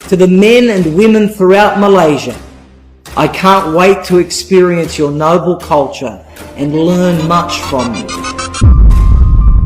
To the men and women throughout Malaysia, I can't wait to experience your noble culture and learn much from you.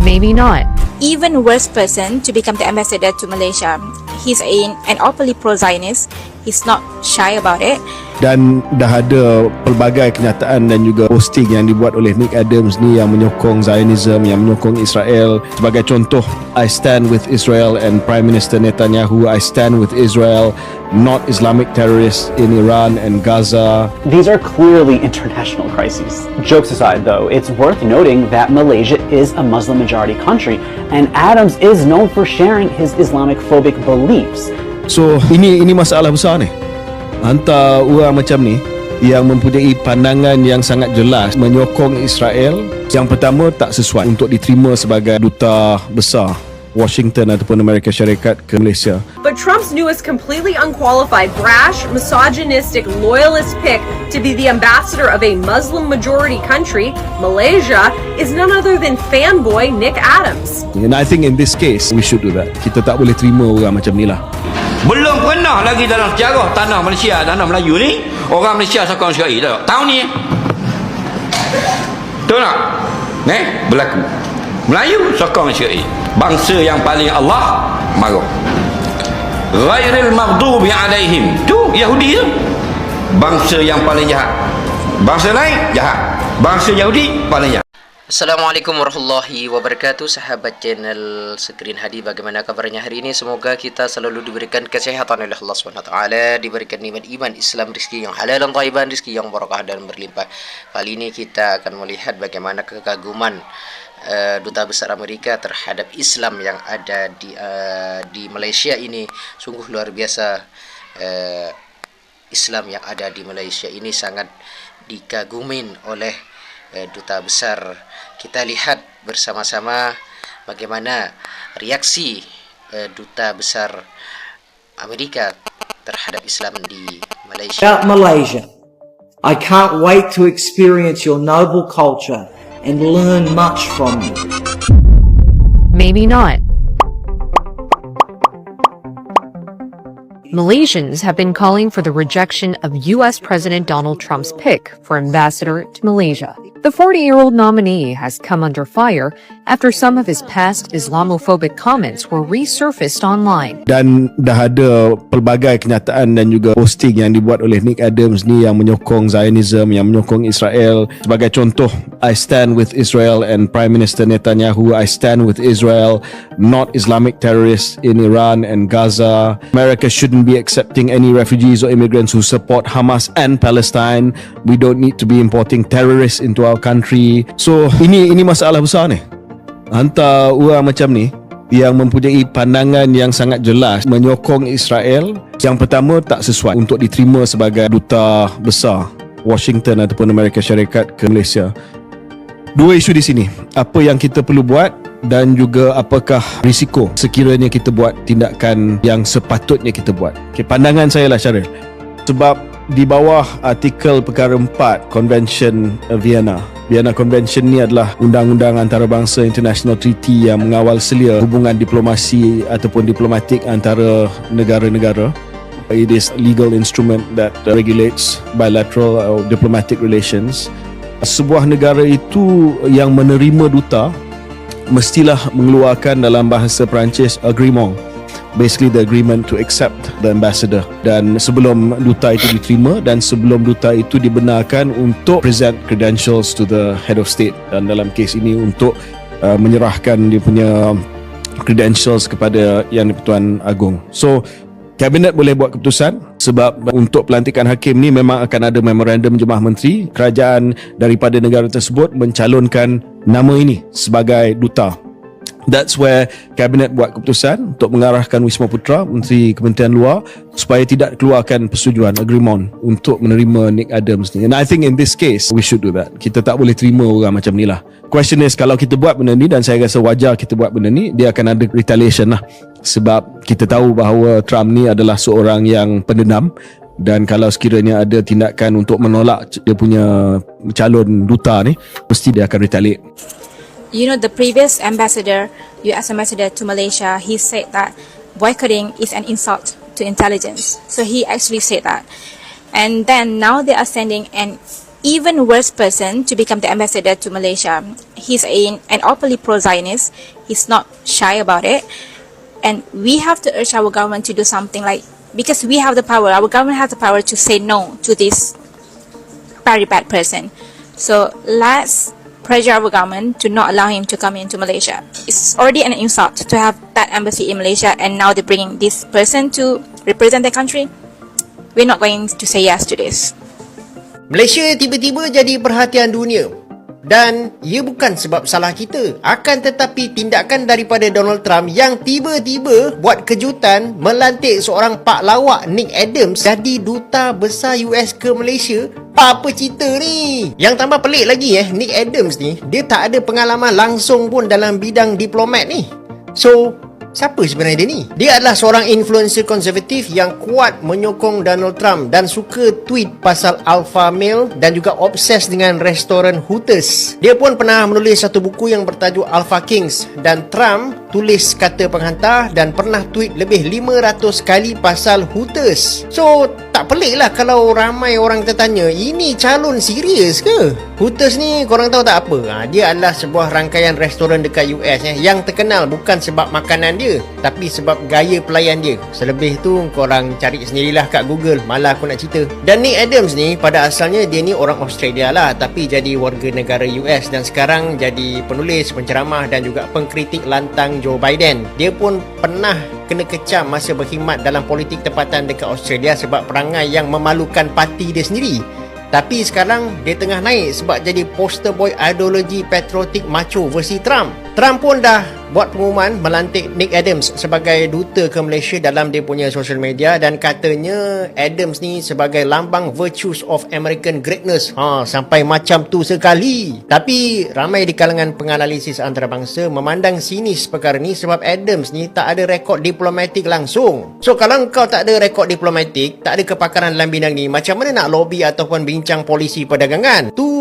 Maybe not. Even worse person to become the ambassador to Malaysia. He's an openly pro-Zionist. He's not shy about it. Dan dah ada pelbagai kenyataan dan juga posting yang dibuat oleh Nick Adams ni yang menyokong Zionism, yang menyokong Israel. Sebagai contoh, I stand with Israel and Prime Minister Netanyahu. I stand with Israel, not Islamic terrorists in Iran and Gaza. These are clearly international crises. Jokes aside though, it's worth noting that Malaysia is a Muslim majority country and Adams is known for sharing his Islamic phobic beliefs. So ini masalah besar ni. Hantar orang macam ni yang mempunyai pandangan yang sangat jelas menyokong Israel, yang pertama tak sesuai untuk diterima sebagai Duta Besar Washington ataupun Amerika Syarikat ke Malaysia. But Trump's newest completely unqualified, brash, misogynistic, loyalist pick to be the ambassador of a Muslim-majority country, Malaysia, is none other than fanboy Nick Adams. And I think in this case, we should do that. Kita tak boleh terima orang macam ni lah. Belum pernah lagi dalam sejarah tanah Malaysia, tanah Melayu ni, orang Malaysia sokong Syai tak? Tahun ni. Betul tak? Berlaku. Melayu sokong Syai. Bangsa yang paling Allah marah. Ghairil maghdubi alaihim. Tu Yahudi tu. Bangsa yang paling jahat. Bangsa lain jahat. Bangsa Yahudi paling jahat. Assalamualaikum warahmatullahi wabarakatuh. Sahabat channel Screen Hadi, bagaimana kabarnya hari ini? Semoga kita selalu diberikan kesehatan oleh Allah SWT, diberikan nikmat iman, Islam, rezeki yang halal dan thayyiban, rezeki yang barakah dan berlimpah. Kali ini kita akan melihat bagaimana kekaguman Duta Besar Amerika terhadap Islam yang ada di Malaysia ini. Sungguh luar biasa. Islam yang ada di Malaysia ini sangat dikagumin oleh Duta Besar. Kita lihat bersama-sama bagaimana reaksi Duta Besar Amerika terhadap Islam di Malaysia. About Malaysia, I can't wait to experience your noble culture and learn much from you. Maybe not. Malaysians have been calling for the rejection of U.S. President Donald Trump's pick for ambassador to Malaysia. The 40-year-old nominee has come under fire after some of his past Islamophobic comments were resurfaced online. Dan dah ada pelbagai kenyataan dan juga posting yang dibuat oleh Nick Adams ni yang menyokong Zionism, yang menyokong Israel. Sebagai contoh, I stand with Israel and Prime Minister Netanyahu. I stand with Israel, not Islamic terrorists in Iran and Gaza. America shouldn't be accepting any refugees or immigrants who support Hamas and Palestine. We don't need to be importing terrorists into our country. So ini masalah besar ni. Hantar orang macam ni yang mempunyai pandangan yang sangat jelas menyokong Israel, yang pertama tak sesuai untuk diterima sebagai Duta Besar Washington ataupun Amerika Syarikat ke Malaysia. Dua isu di sini, apa yang kita perlu buat dan juga apakah risiko sekiranya kita buat tindakan yang sepatutnya kita buat. Okay, pandangan saya lah Syaril. Sebab di bawah artikel perkara 4 Convention Vienna Convention ni adalah undang-undang antarabangsa international treaty yang mengawal selia hubungan diplomasi ataupun diplomatik antara negara-negara. It is a legal instrument that regulates bilateral or diplomatic relations. Sebuah negara itu yang menerima duta mestilah mengeluarkan dalam bahasa Perancis agreement, basically the agreement to accept the ambassador. Dan sebelum duta itu diterima dan sebelum duta itu dibenarkan untuk present credentials to the head of state, dan dalam kes ini untuk menyerahkan dia punya credentials kepada Yang di-Pertuan Agong. So Kabinet boleh buat keputusan, sebab untuk pelantikan hakim ni memang akan ada memorandum Jemaah Menteri. Kerajaan daripada negara tersebut mencalonkan nama ini sebagai duta. That's where Kabinet buat keputusan untuk mengarahkan Wisma Putra, Menteri Kementerian Luar, supaya tidak keluarkan persetujuan, agreement untuk menerima Nick Adams ni. And I think in this case, we should do that. Kita tak boleh terima orang macam ni lah. Question is, kalau kita buat benda ni, dan saya rasa wajar kita buat benda ni, dia akan ada retaliation lah. Sebab kita tahu bahawa Trump ni adalah seorang yang pendendam, dan kalau sekiranya ada tindakan untuk menolak dia punya calon duta ni, mesti dia akan retaliate. You know, the previous ambassador, US ambassador to Malaysia, he said that boycotting is an insult to to intelligence. So he actually said that. And then now they are sending an even worse person to become the ambassador to Malaysia. He's an openly pro-Zionist. He's not shy about it. And we have to urge our government to do something like, because we have the power, our government has the power to say no to this very bad person. So let's pressure our government to not allow him to come into Malaysia. It's already an insult to have that embassy in Malaysia, and now they're bringing this person to represent the country. We're not going to say yes to this. Malaysia tiba-tiba jadi perhatian dunia. Dan ia bukan sebab salah kita. Akan tetapi tindakan daripada Donald Trump yang tiba-tiba buat kejutan melantik seorang pak lawak Nick Adams jadi Duta Besar US ke Malaysia. Apa cerita ni? Yang tambah pelik lagi Nick Adams ni, dia tak ada pengalaman langsung pun dalam bidang diplomat ni. So, siapa sebenarnya dia ni? Dia adalah seorang influencer konservatif yang kuat menyokong Donald Trump dan suka tweet pasal alpha male dan juga obses dengan restoran Hooters. Dia pun pernah menulis satu buku yang bertajuk Alpha Kings, dan Trump tulis kata penghantar dan pernah tweet lebih 500 kali pasal Hooters. So, tak pelik lah kalau ramai orang tertanya, ini calon serius ke? Hooters ni korang tahu tak apa? Dia adalah sebuah rangkaian restoran dekat US yang terkenal bukan sebab makanan dia, tapi sebab gaya pelayan dia. Selebih tu korang cari sendirilah kat Google, malah aku nak cerita. Dan Nick Adams ni pada asalnya dia ni orang Australia lah, tapi jadi warga negara US dan sekarang jadi penulis, penceramah dan juga pengkritik lantang Joe Biden. Dia pun pernah kena kecam masa berkhidmat dalam politik tempatan dekat Australia sebab perangai yang memalukan parti dia sendiri. Tapi sekarang dia tengah naik sebab jadi poster boy ideologi patriotik macho versi Trump. Trump pun dah buat pengumuman melantik Nick Adams sebagai duta ke Malaysia dalam dia punya social media, dan katanya Adams ni sebagai lambang virtues of American greatness. Sampai macam tu sekali. Tapi ramai di kalangan penganalisis antarabangsa memandang sinis perkara ni sebab Adams ni tak ada rekod diplomatik langsung. So kalau kau tak ada rekod diplomatik, tak ada kepakaran dalam bidang ni, macam mana nak lobby ataupun bincang polisi perdagangan? Tu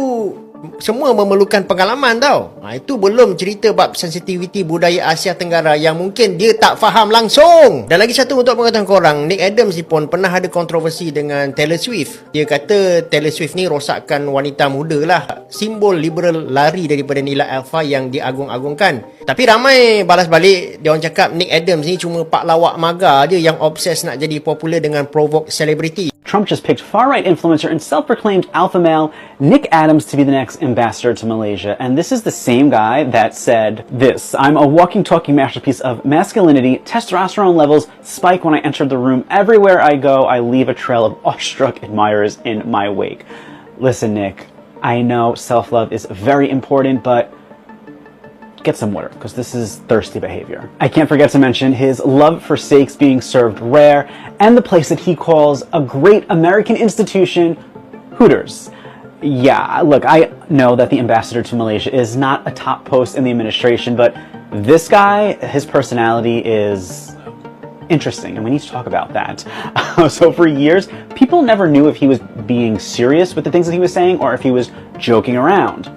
semua memerlukan pengalaman tau. Itu belum cerita bab sensitiviti budaya Asia Tenggara yang mungkin dia tak faham langsung. Dan lagi satu untuk pengetahuan korang, Nick Adams ni pun pernah ada kontroversi dengan Taylor Swift. Dia kata Taylor Swift ni rosakkan wanita muda lah, simbol liberal lari daripada nilai alpha yang diagung-agungkan. Tapi ramai balas balik, dia orang cakap Nick Adams ni cuma pak lawak maga je yang obses nak jadi popular dengan provoke celebrity. Trump just picked far-right influencer and self-proclaimed alpha male Nick Adams to be the next ambassador to Malaysia. And this is the same guy that said this: "I'm a walking, talking masterpiece of masculinity. Testosterone levels spike when I enter the room. Everywhere I go, I leave a trail of awestruck admirers in my wake." Listen, Nick, I know self-love is very important, but get some water, because this is thirsty behavior. I can't forget to mention his love for steaks being served rare, and the place that he calls a great American institution, Hooters. Yeah, look, I know that the ambassador to Malaysia is not a top post in the administration, but this guy, his personality is interesting, and we need to talk about that. So for years, people never knew if he was being serious with the things that he was saying or if he was joking around.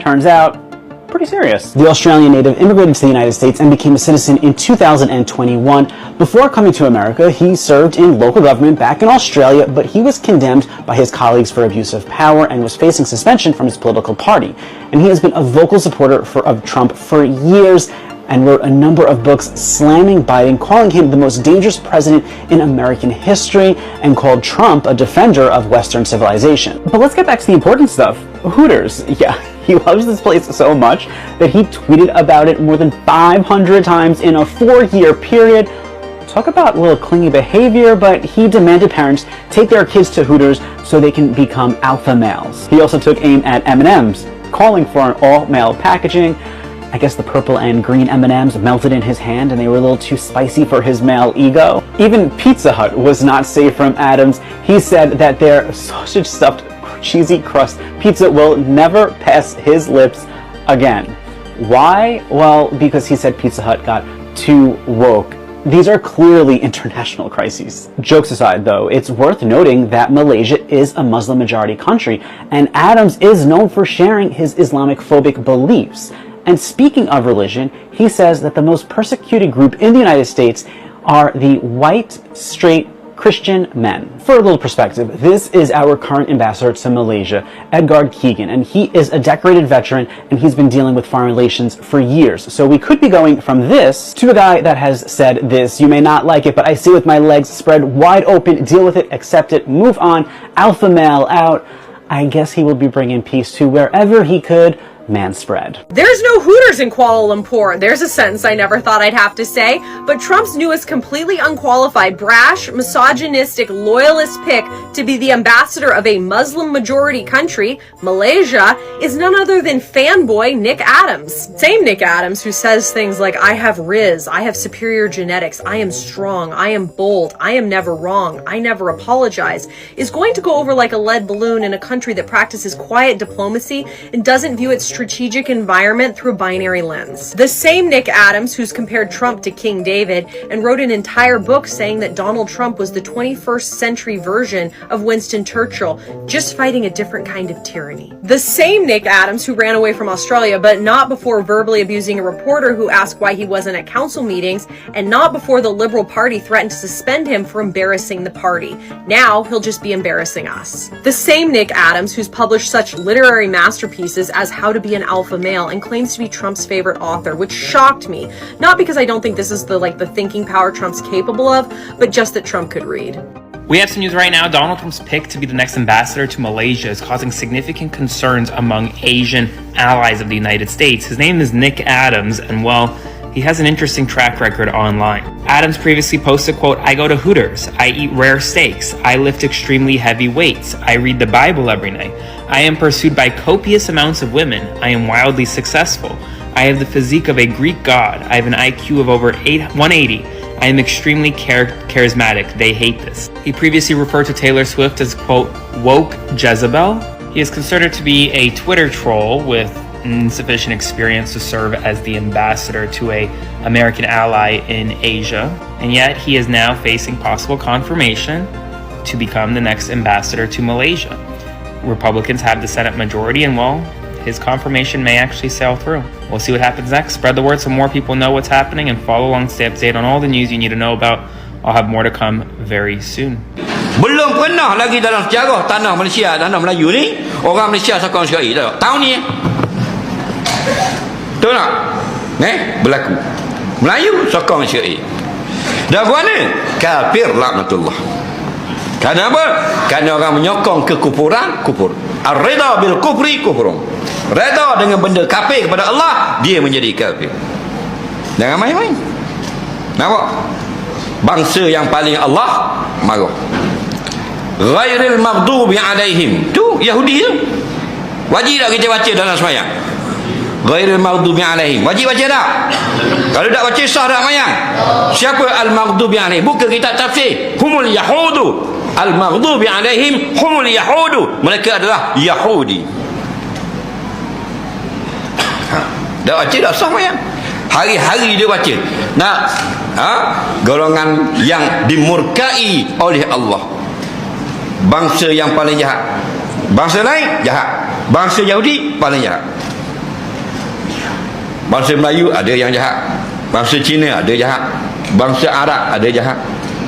Turns out, pretty serious. The Australian native immigrated to the United States and became a citizen in 2021. Before coming to America, he served in local government back in Australia, but he was condemned by his colleagues for abuse of power and was facing suspension from his political party. And he has been a vocal supporter of Trump for years and wrote a number of books slamming Biden, calling him the most dangerous president in American history, and called Trump a defender of Western civilization. But let's get back to the important stuff. Hooters. Yeah, he loves this place so much that he tweeted about it more than 500 times in a 4-year period. Talk about a little clingy behavior, but he demanded parents take their kids to Hooters so they can become alpha males. He also took aim at M&Ms, calling for an all-male packaging. I guess the purple and green M&Ms melted in his hand and they were a little too spicy for his male ego. Even Pizza Hut was not safe from Adams. He said that their sausage-stuffed cheesy crust pizza will never pass his lips again. Why? Well, because he said Pizza Hut got too woke. These are clearly international crises. Jokes aside, though, it's worth noting that Malaysia is a Muslim-majority country, and Adams is known for sharing his Islamic-phobic beliefs. And speaking of religion, he says that the most persecuted group in the United States are the white, straight, Christian men. For a little perspective, this is our current ambassador to Malaysia, Edgard Keegan, and he is a decorated veteran and he's been dealing with foreign relations for years. So we could be going from this to a guy that has said this: you may not like it, but I see with my legs spread wide open, deal with it, accept it, move on, alpha male out. I guess he will be bringing peace to wherever he could. Man spread. There's no Hooters in Kuala Lumpur. There's a sentence I never thought I'd have to say, but Trump's newest completely unqualified, brash, misogynistic, loyalist pick to be the ambassador of a Muslim-majority country, Malaysia, is none other than fanboy Nick Adams. Same Nick Adams who says things like, I have Riz, I have superior genetics, I am strong, I am bold, I am never wrong, I never apologize, is going to go over like a lead balloon in a country that practices quiet diplomacy and doesn't view its strategic environment through a binary lens. The same Nick Adams who's compared Trump to King David and wrote an entire book saying that Donald Trump was the 21st century version of Winston Churchill, just fighting a different kind of tyranny. The same Nick Adams who ran away from Australia, but not before verbally abusing a reporter who asked why he wasn't at council meetings, and not before the Liberal Party threatened to suspend him for embarrassing the party. Now he'll just be embarrassing us. The same Nick Adams who's published such literary masterpieces as How to Be an Alpha Male and claims to be Trump's favorite author, which shocked me. Not because I don't think this is the thinking power Trump's capable of, but just that Trump could read. We have some news right now. Donald Trump's pick to be the next ambassador to Malaysia is causing significant concerns among Asian allies of the United States. His name is Nick Adams, and well, he has an interesting track record online. Adams previously posted, quote, I go to Hooters, I eat rare steaks, I lift extremely heavy weights, I read the Bible every night, I am pursued by copious amounts of women, I am wildly successful, I have the physique of a Greek god, I have an IQ of over 180, I am extremely charismatic, they hate this. He previously referred to Taylor Swift as, quote, woke Jezebel. He is considered to be a Twitter troll with insufficient experience to serve as the ambassador to a American ally in Asia, and yet he is now facing possible confirmation to become the next ambassador to Malaysia. Republicans have the Senate majority, and well, his confirmation may actually sail through. We'll see what happens next. Spread the word so more people know what's happening, and follow along, stay updated on all the news you need to know about. I'll have more to come very soon. Belum pernah lagi dalam sejarah tanah Malaysia, tanah Melayu ni orang Malaysia sokong syai dah. Tahun ni betul tak? Berlaku. Melayu sokong syai. Dan mana? Kafir laknatullah. Kerana apa? Kerana orang menyokong kekufuran, kufur. Ar-rida bil kufri kufrun. Reda dengan benda kafir kepada Allah, dia menjadi kafir. Jangan main-main. Nampak? Bangsa yang paling Allah marah. Ghairil maghdubi alaihim. Tu Yahudi tu. Wajib tak kita baca dalam sembahyang? Ghairil maghdubi alaihim. Wajib baca tak? Kalau tak baca sah tak sembahyang? Siapa al-maghdubi alaihim? Buka kitab tafsir. Humul yahudu. Al-maghdubi alaihim humul yahudu. Mereka adalah Yahudi. Dah baca tak sah sembahyang? Hari-hari dia baca. Nah, golongan yang dimurkai oleh Allah. Bangsa yang paling jahat. Bangsa lain jahat. Bangsa Yahudi paling jahat. Bangsa Melayu ada yang jahat. Bangsa Cina ada jahat. Bangsa Arab ada jahat.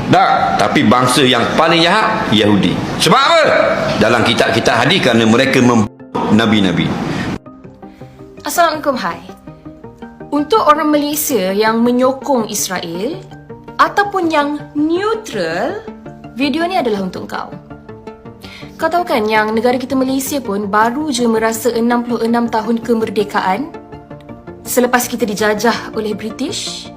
Tak, tapi bangsa yang paling jahat Yahudi. Sebab apa? Dalam kitab-kitab hadis kerana mereka membunuh nabi-nabi. Assalamualaikum, hai. Untuk orang Malaysia yang menyokong Israel ataupun yang neutral, video ni adalah untuk kau. Kau tahu kan yang negara kita Malaysia pun baru je merasa 66 tahun kemerdekaan selepas kita dijajah oleh British?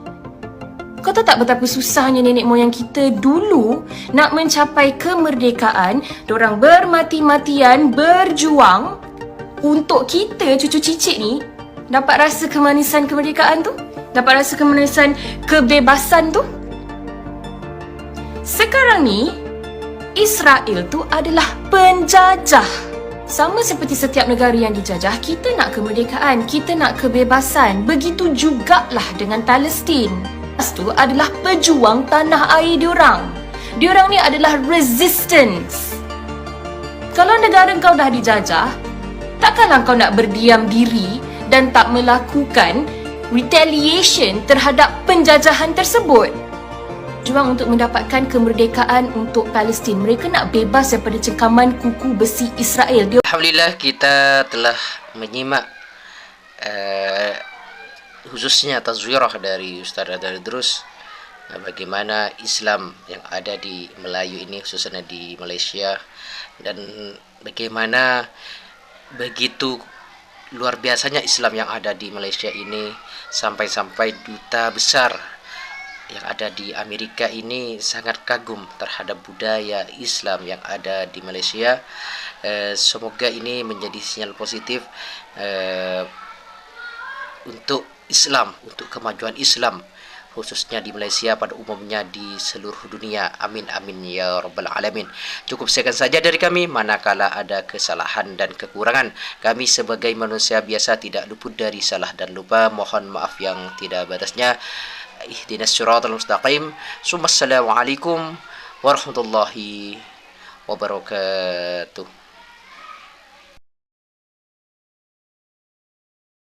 Kau tahu tak betapa susahnya nenek moyang kita dulu nak mencapai kemerdekaan? Diorang bermati-matian berjuang untuk kita cucu cicit ni dapat rasa kemanisan kemerdekaan tu, dapat rasa kemanisan kebebasan tu. Sekarang ni Israel tu adalah penjajah. Sama seperti setiap negara yang dijajah, kita nak kemerdekaan, kita nak kebebasan. Begitu jugalah dengan Palestin. Itu adalah pejuang tanah air diorang. Diorang ni adalah resistance. Kalau negara kau dah dijajah, takkanlah kau nak berdiam diri dan tak melakukan retaliation terhadap penjajahan tersebut. berjuang untuk mendapatkan kemerdekaan untuk Palestin. Mereka nak bebas daripada cengkaman kuku besi Israel. Alhamdulillah, kita telah menyimak khususnya tazwirah dari Ustaz Idrus, bagaimana Islam yang ada di Melayu ini, khususnya di Malaysia, dan bagaimana begitu luar biasanya Islam yang ada di Malaysia ini, sampai-sampai Duta Besar yang ada di Amerika ini sangat kagum terhadap budaya Islam yang ada di Malaysia. Semoga ini menjadi sinyal positif untuk Islam, untuk kemajuan Islam khususnya di Malaysia, pada umumnya di seluruh dunia. Amin amin ya rabbal alamin. Cukup sekian saja dari kami. Manakala ada kesalahan dan kekurangan, kami sebagai manusia biasa tidak luput dari salah dan lupa. Mohon maaf yang tidak batasnya. Ihdinas siratal mustaqim. Assalamualaikum warahmatullahi wabarakatuh.